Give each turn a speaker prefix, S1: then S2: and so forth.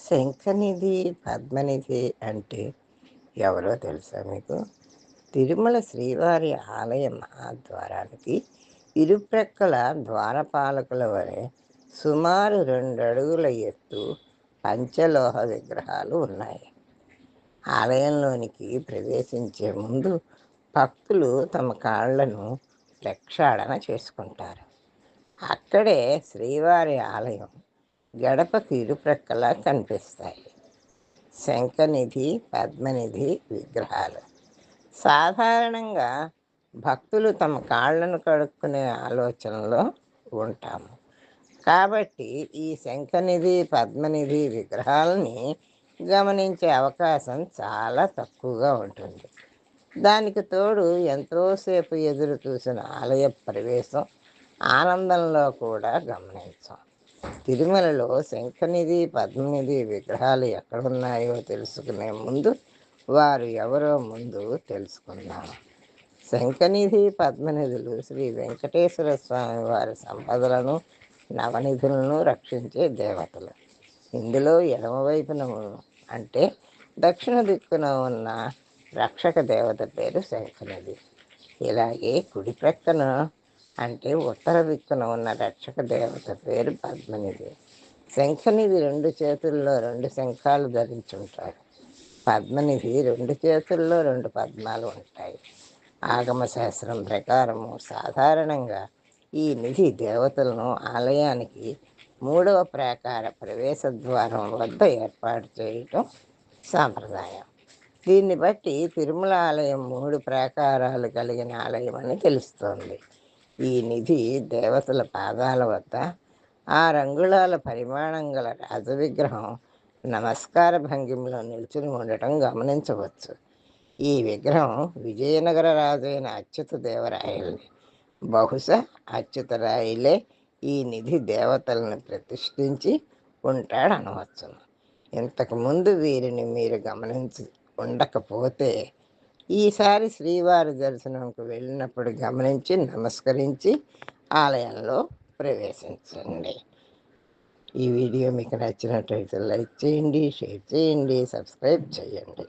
S1: శంఖనిధి, పద్మనిధి అంటే ఎవరో తెలుసా మీకు? తిరుమల శ్రీవారి ఆలయ మహాద్వారానికి ఇరుప్రక్కల ద్వారపాలకుల వలె సుమారు 2 అడుగుల ఎత్తు పంచలోహ విగ్రహాలు ఉన్నాయి. ఆలయంలోనికి ప్రవేశించే ముందు భక్తులు తమ కాళ్లను ప్రక్షాళన చేసుకుంటారు. అక్కడే శ్రీవారి ఆలయం గడపకు ఇరుప్రక్కలా కనిపిస్తాయి శంఖనిధి, పద్మనిధి విగ్రహాలు. సాధారణంగా భక్తులు తమ కాళ్లను కడుక్కునే ఆలోచనలో ఉంటాము. కాబట్టి ఈ శంఖనిధి, పద్మనిధి విగ్రహాలని గమనించే అవకాశం చాలా తక్కువగా ఉంటుంది. దానికి తోడు ఎంతోసేపు ఎదురు చూసిన ఆలయ ప్రవేశం ఆనందంలో కూడా గమనించాం. తిరుమలలో శంఖనిధి, పద్మనిధి విగ్రహాలు ఎక్కడున్నాయో తెలుసుకునే ముందు వారు ఎవరో ముందు తెలుసుకుందాం. శంఖనిధి, పద్మనిధులు శ్రీ వెంకటేశ్వర స్వామి వారి సంపదలను, నవనిధులను రక్షించే దేవతలు. ఇందులో ఎడమవైపున అంటే దక్షిణ దిక్కున ఉన్న రక్షక దేవత పేరు శంఖనిధి. ఇలాగే కుడి ప్రక్కన అంటే ఉత్తర దిక్కున ఉన్న రక్షక దేవత పేరు పద్మనిధి. శంఖనిధి 2 చేతుల్లో 2 శంఖాలు ధరించుంటాడు. పద్మనిధి 2 చేతుల్లో 2 పద్మాలు ఉంటాయి. ఆగమశాస్త్రం ప్రకారము సాధారణంగా ఈ నిధి దేవతలను ఆలయానికి 3వ ప్రాకార ప్రవేశ ద్వారం వద్ద ఏర్పాటు చేయటం సాంప్రదాయం. దీన్ని బట్టి తిరుమల ఆలయం 3 ప్రాకారాలు కలిగిన ఆలయం అని తెలుస్తోంది. ఈ నిధి దేవతల పాదాల వద్ద 6 అంగుళాల పరిమాణం గల రాజవిగ్రహం నమస్కార భంగిమలో నిల్చుని ఉండటం గమనించవచ్చు. ఈ విగ్రహం విజయనగర రాజైన అచ్యుత దేవరాయలది. బహుశా అచ్యుతరాయలే ఈ నిధి దేవతలను ప్రతిష్ఠించి ఉంటాడనవచ్చును. ఇంతకుముందు వీరిని మీరు గమనించి ఉండకపోతే ఈసారి శ్రీవారి దర్శనంకు వెళ్ళినప్పుడు గమనించి నమస్కరించి ఆలయంలో ప్రవేశించండి. ఈ వీడియో మీకు నచ్చినట్లయితే లైక్ చేయండి, షేర్ చేయండి, సబ్స్క్రైబ్ చేయండి.